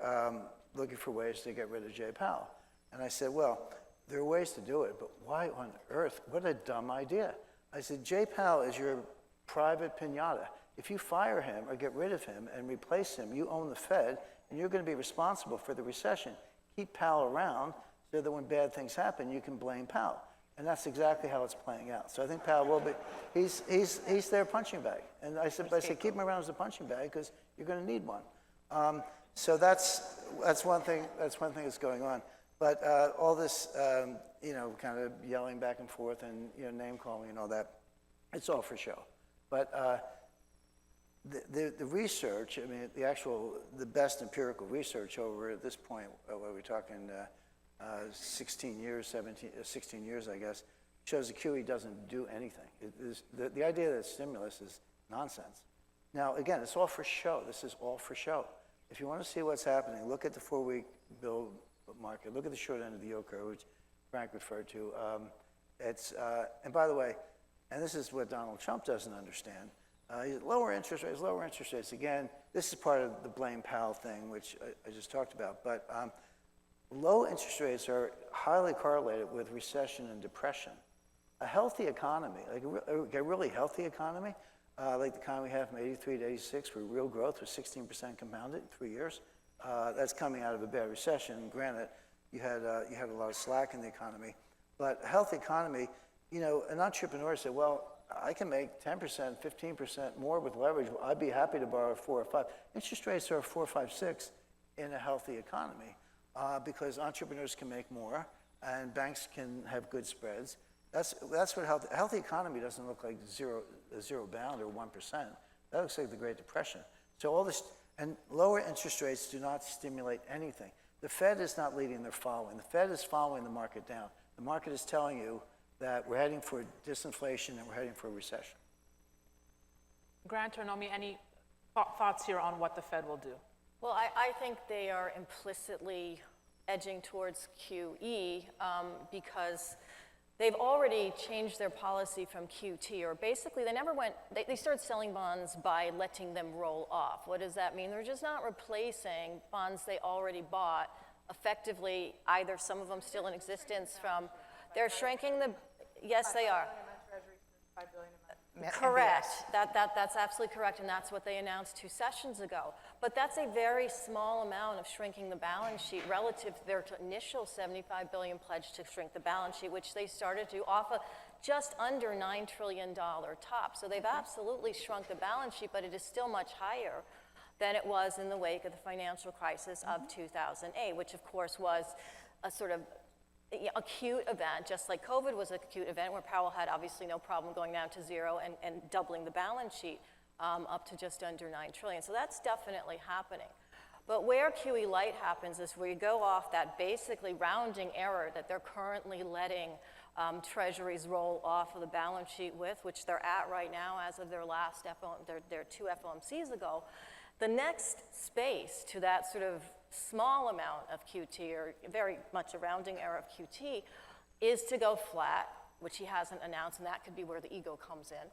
looking for ways to get rid of Jay Powell. And I said, well, there are ways to do it, but why on earth? What a dumb idea. I said, Jay Powell is your private piñata. If you fire him or get rid of him and replace him, you own the Fed, and you're going to be responsible for the recession. Keep Powell around so that when bad things happen, you can blame Powell. And that's exactly how it's playing out. So I think Powell will be, he's their punching bag. And I said, keep him around as a punching bag because you're going to need one. So that's one thing that's going on. But all this, kind of yelling back and forth and name calling and all that, it's all for show. But the research, the best empirical research over at this point, what are we talking, 16 years, 16 years, I guess, shows the QE doesn't do anything. The idea that it's stimulus is nonsense. Now, again, it's all for show. This is all for show. If you want to see what's happening, look at the 4-week bill market. Look at the short end of the yield curve, which Frank referred to. And by the way, and this is what Donald Trump doesn't understand, lower interest rates. Again, this is part of the blame Powell thing, which I just talked about. But low interest rates are highly correlated with recession and depression. A healthy economy, a really healthy economy, like the kind we had from 83 to 86, where real growth was 16% compounded in 3 years. That's coming out of a bad recession. Granted, you had a lot of slack in the economy, but a healthy economy, an entrepreneur said, well, I can make 10%, 15% more with leverage. I'd be happy to borrow 4 or 5. Interest rates are 4, 5, 6 in a healthy economy because entrepreneurs can make more and banks can have good spreads. That's what a healthy economy doesn't look like zero bound or 1%. That looks like the Great Depression. So all this, and lower interest rates do not stimulate anything. The Fed is not leading, they're following. The Fed is following the market down. The market is telling you that we're heading for disinflation and we're heading for a recession. Grant or Nomi, any thoughts here on what the Fed will do? Well, I think they are implicitly edging towards QE because they've already changed their policy from QT, or basically they started selling bonds by letting them roll off. What does that mean? They're just not replacing bonds they already bought effectively, either some of them still in existence from, they're shrinking the, yes they are. Correct, that's absolutely correct, and that's what they announced 2 sessions ago. But that's a very small amount of shrinking the balance sheet relative to their initial $75 billion pledge to shrink the balance sheet, which they started to off a just under $9 trillion top. So they've absolutely shrunk the balance sheet, but it is still much higher than it was in the wake of the financial crisis of 2008, which of course was a sort of acute event, just like COVID was an acute event where Powell had obviously no problem going down to zero and doubling the balance sheet up to just under $9 trillion. So that's definitely happening. But where QE light happens is where you go off that basically rounding error that they're currently letting Treasuries roll off of the balance sheet with, which they're at right now as of their last their 2 FOMCs ago. The next space to that sort of small amount of QT, or very much a rounding error of QT, is to go flat, which he hasn't announced, and that could be where the ego comes in.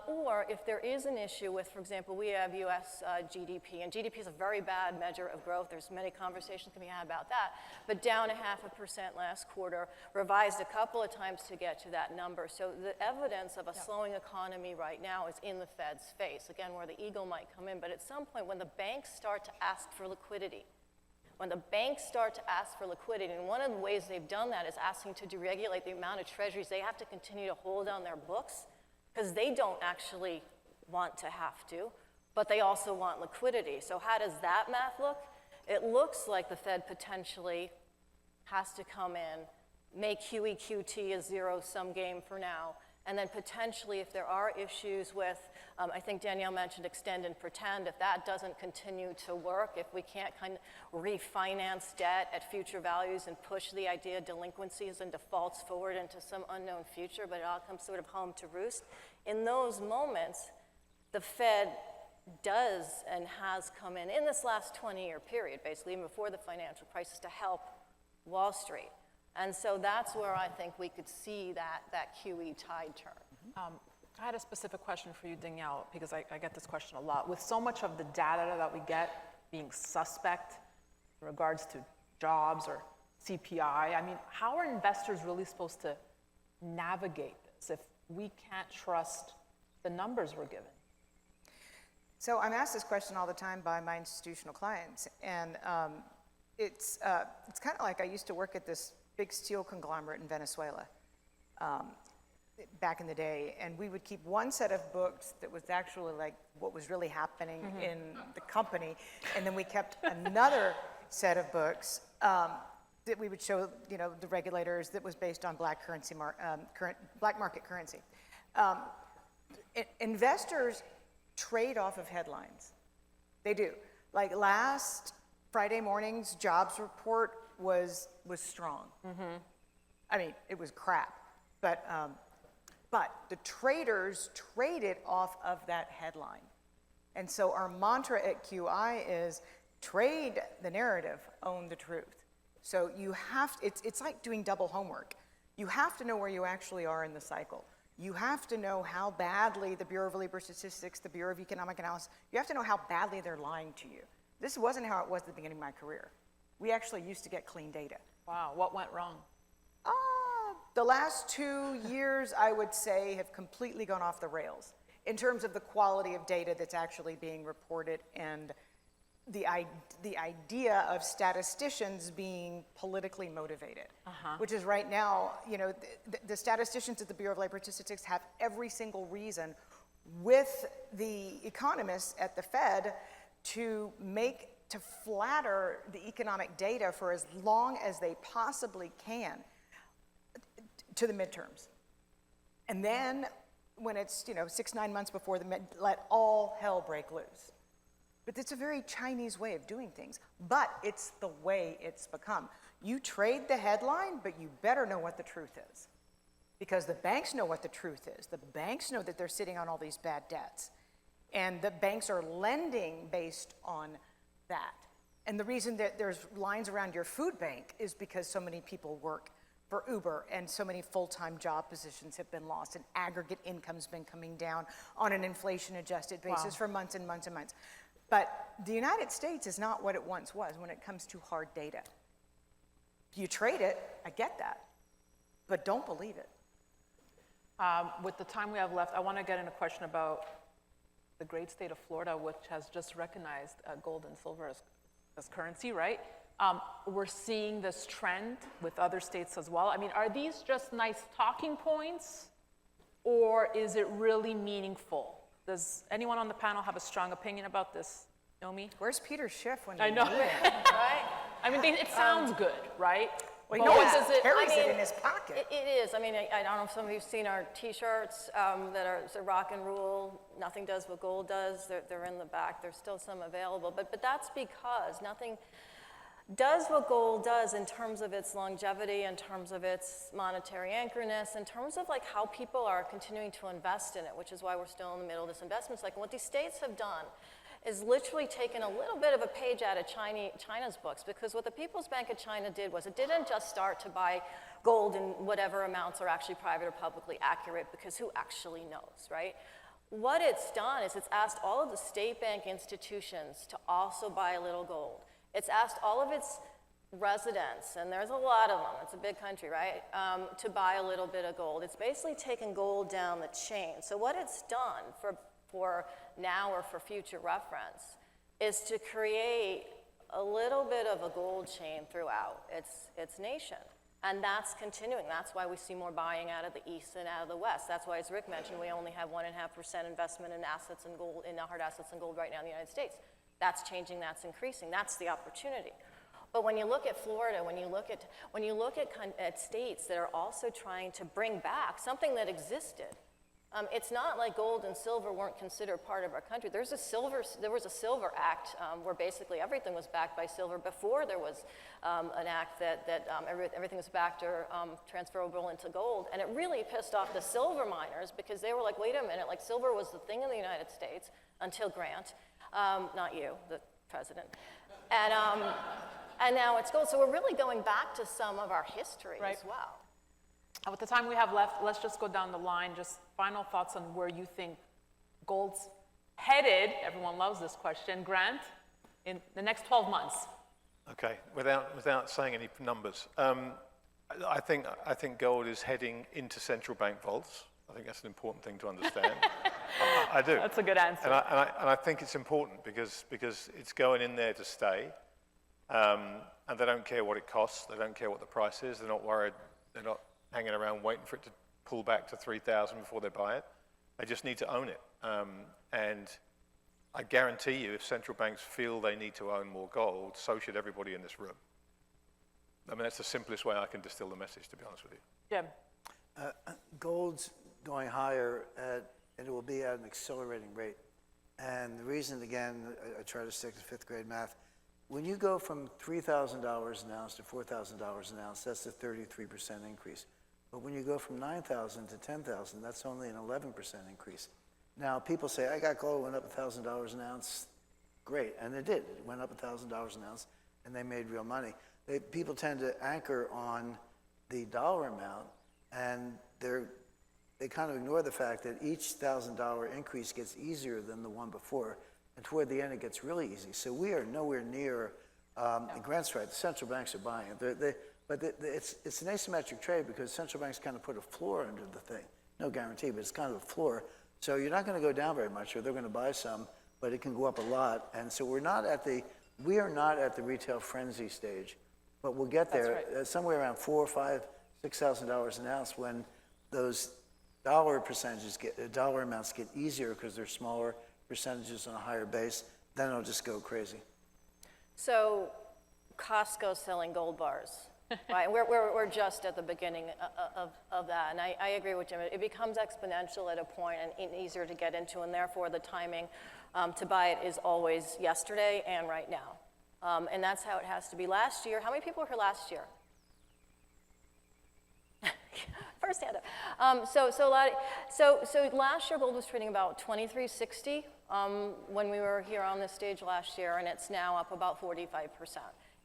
Or if there is an issue with, for example, we have US GDP, and GDP is a very bad measure of growth. There's many conversations can be had about that, but down 0.5% last quarter, revised a couple of times to get to that number. So the evidence of a slowing economy right now is in the Fed's face, again, where the ego might come in. But at some point, when the banks start to ask for liquidity, and one of the ways they've done that is asking to deregulate the amount of treasuries they have to continue to hold on their books, because they don't actually want to have to, but they also want liquidity. So how does that math look? It looks like the Fed potentially has to come in, make QE QT a zero-sum game for now, and then potentially if there are issues with, I think Danielle mentioned extend and pretend, if that doesn't continue to work, if we can't kind of refinance debt at future values and push the idea of delinquencies and defaults forward into some unknown future, but it all comes sort of home to roost, in those moments, the Fed does and has come in this last 20-year period, basically, even before the financial crisis, to help Wall Street. And so that's where I think we could see that QE tide turn. I had a specific question for you, Danielle, because I get this question a lot. With so much of the data that we get being suspect in regards to jobs or CPI, I mean, how are investors really supposed to navigate this if we can't trust the numbers we're given? So I'm asked this question all the time by my institutional clients, and it's kind of like I used to work at this big steel conglomerate in Venezuela back in the day, and we would keep one set of books that was actually like what was really happening in the company, and then we kept another set of books that we would show, the regulators, that was based on black market currency. Investors trade off of headlines. They do. Like last Friday morning's jobs report was strong. I mean, it was crap, but the traders traded off of that headline. And so our mantra at QI is trade the narrative, own the truth. So you have, it's like doing double homework. You have to know where you actually are in the cycle. You have to know how badly the Bureau of Labor Statistics, the Bureau of Economic Analysis, you have to know how badly they're lying to you. This wasn't how it was at the beginning of my career. We actually used to get clean data. Wow, what went wrong? The last 2 years, I would say, have completely gone off the rails in terms of the quality of data that's actually being reported and the idea of statisticians being politically motivated, which is right now, the statisticians at the Bureau of Labor Statistics have every single reason with the economists at the Fed to flatter the economic data for as long as they possibly can to the midterms. And then when it's 6-9 months before let all hell break loose. But it's a very Chinese way of doing things, but it's the way it's become. You trade the headline, but you better know what the truth is, because the banks know what the truth is. The banks know that they're sitting on all these bad debts, and the banks are lending based on that. And the reason that there's lines around your food bank is because so many people work for Uber, and so many full-time job positions have been lost, and aggregate income's been coming down on an inflation-adjusted basis for months and months and months. But the United States is not what it once was when it comes to hard data. You trade it, I get that, but don't believe it. With the time we have left, I want to get in a question about the great state of Florida, which has just recognized gold and silver as currency, right? We're seeing this trend with other states as well. I mean, are these just nice talking points, or is it really meaningful? Does anyone on the panel have a strong opinion about this? Nomi? Where's Peter Schiff when I you know. need him? Right? I mean, it sounds good, right? Well, But he what does it- carries I mean, it in his pocket. It is. I mean, I don't know if some of you've seen our T-shirts that are so rock and roll. Nothing does what gold does. They're in the back. There's still some available. But that's because nothing does what gold does in terms of its longevity, in terms of its monetary anchorness, in terms of like how people are continuing to invest in it, which is why we're still in the middle of this investment cycle. What these states have done is literally taken a little bit of a page out of China's books, because what the People's Bank of China did was it didn't just start to buy gold in whatever amounts are actually private or publicly accurate, because who actually knows, right? What it's done is it's asked all of the state bank institutions to also buy a little gold. It's asked all of its residents, and there's a lot of them, it's a big country, right, to buy a little bit of gold. It's basically taken gold down the chain. So what it's done for now or for future reference is to create a little bit of a gold chain throughout its nation. And that's continuing. That's why we see more buying out of the east and out of the west. That's why, as Rick mentioned, we only have 1.5% investment in assets and gold, in hard assets and gold right now in the United States. That's changing, that's increasing. That's the opportunity. But when you look at Florida, when you look at states that are also trying to bring back something that existed, it's not like gold and silver weren't considered part of our country. There was a Silver Act where basically everything was backed by silver before there was an act that everything was backed or transferable into gold. And it really pissed off the silver miners, because they were like, wait a minute, like silver was the thing in the United States until Grant, not you, the president. And now it's gold. So we're really going back to some of our history as well. With the time we have left, let's just go down the line. Just final thoughts on where you think gold's headed. Everyone loves this question. Grant, in the next 12 months. Okay, without saying any numbers, I think gold is heading into central bank vaults. I think that's an important thing to understand. I do. That's a good answer. And I think it's important because it's going in there to stay, and they don't care what it costs. They don't care what the price is. They're not worried. They're not hanging around waiting for it to pull back to 3,000 before they buy it. They just need to own it. And I guarantee you, if central banks feel they need to own more gold, so should everybody in this room. I mean, that's the simplest way I can distill the message, to be honest with you. Jim. Gold's going higher, and it will be at an accelerating rate. And the reason, again, I try to stick to fifth grade math. When you go from $3,000 an ounce to $4,000 an ounce, that's a 33% increase. But when you go from 9,000 to 10,000, that's only an 11% increase. Now, people say, I got gold, went up $1,000 an ounce. Great, and it did. It went up $1,000 an ounce, and they made real money. People tend to anchor on the dollar amount, and they kind of ignore the fact that each $1,000 increase gets easier than the one before, and toward the end it gets really easy. So we are nowhere near, Grant's right, the central banks are buying it. But it's an asymmetric trade because central banks kind of put a floor under the thing. No guarantee, but it's kind of a floor. So you're not going to go down very much, or they're going to buy some, but it can go up a lot. And so we are not at the retail frenzy stage, but we'll get there somewhere around $4,000, $5,000, $6,000 an ounce when those dollar amounts get easier because they're smaller percentages on a higher base. Then it'll just go crazy. So Costco selling gold bars. Right, we're just at the beginning of that, and I agree with Jim. It becomes exponential at a point and easier to get into, and therefore the timing to buy it is always yesterday and right now, and that's how it has to be. Last year, how many people were here last year? First hand up. So last year gold was trading about $23.60 when we were here on this stage last year, and it's now up about 45%.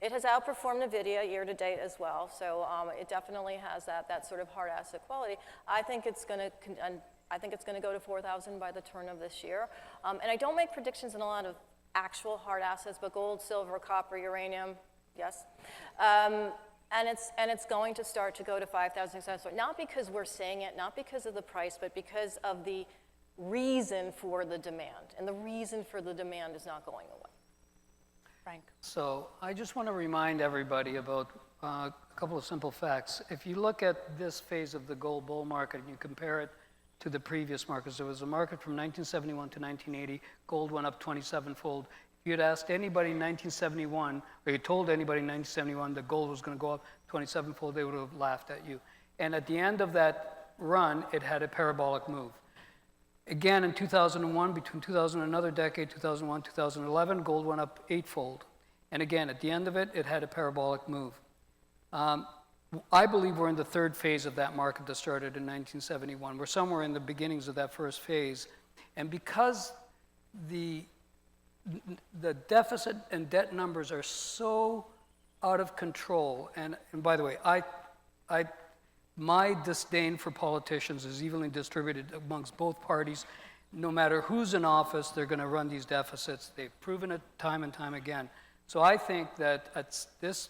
It has outperformed NVIDIA year to date as well, so it definitely has that sort of hard asset quality. I think it's going to go to 4,000 by the turn of this year. And I don't make predictions in a lot of actual hard assets, but gold, silver, copper, uranium, yes. And it's going to start to go to 5,000, not because we're saying it, not because of the price, but because of the reason for the demand. And the reason for the demand is not going away. Frank. So I just want to remind everybody about a couple of simple facts. If you look at this phase of the gold bull market and you compare it to the previous markets, there was a market from 1971 to 1980. Gold went up 27-fold. If you had asked anybody in 1971, or you told anybody in 1971 that gold was going to go up 27-fold, they would have laughed at you. And at the end of that run, it had a parabolic move. Again, in 2001, between 2000 and another decade, 2001, 2011, gold went up 8-fold. And again, at the end of it, it had a parabolic move. I believe we're in the third phase of that market that started in 1971. We're somewhere in the beginnings of that first phase. And because the deficit and debt numbers are so out of control, and by the way, my disdain for politicians is evenly distributed amongst both parties. No matter who's in office, they're going to run these deficits. They've proven it time and time again. So I think that at this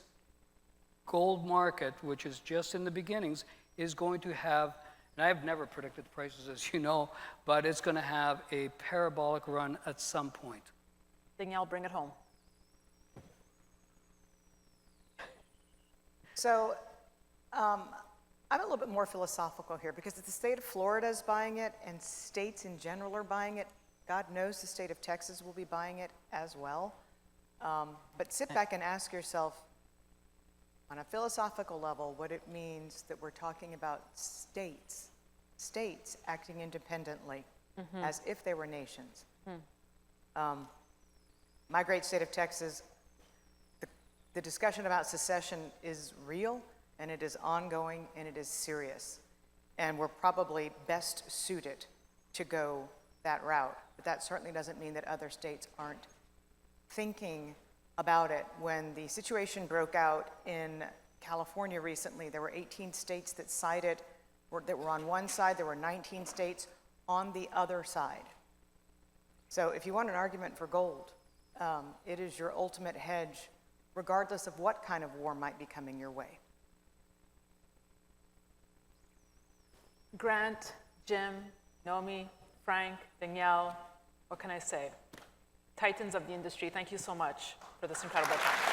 gold market, which is just in the beginnings, is going to have, and I've never predicted the prices, as you know, but it's going to have a parabolic run at some point. Danielle, bring it home. So I'm a little bit more philosophical here, because if the state of Florida is buying it and states in general are buying it, God knows the state of Texas will be buying it as well. But sit back and ask yourself, on a philosophical level, what it means that we're talking about states acting independently, as if they were nations. My great state of Texas, the discussion about secession is real, and it is ongoing, and it is serious. And we're probably best suited to go that route. But that certainly doesn't mean that other states aren't thinking about it. When the situation broke out in California recently, there were 18 states that sided, that were on one side, there were 19 states on the other side. So if you want an argument for gold, it is your ultimate hedge, regardless of what kind of war might be coming your way. Grant, Jim, Naomi, Frank, Danielle, what can I say? Titans of the industry, thank you so much for this incredible time.